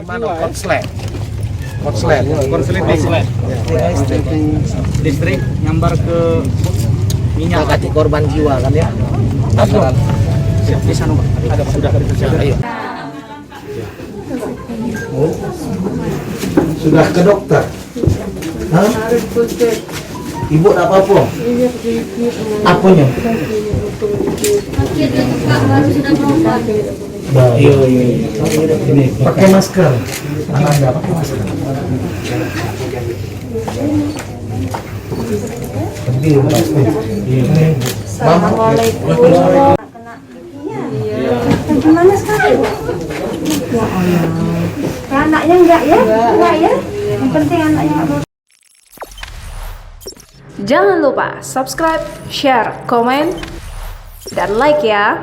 Konslet. Konsleting. Listrik nyambar ke minyak. Kasih korban jiwa kan ya. Di sana Pak. Ada sudah dipersiapkan. Ayo. Sudah ke dokter? Hah? Ibu tak apa-apa? Apanya? Iya. Ini pakai masker. Anak nggak pakai masker. Assalamualaikum. Gimana sekarang? Ya Allah. Anaknya enggak ya? Enggak ya? Yang penting anaknya enggak. Jangan lupa subscribe, share, komen, dan like ya.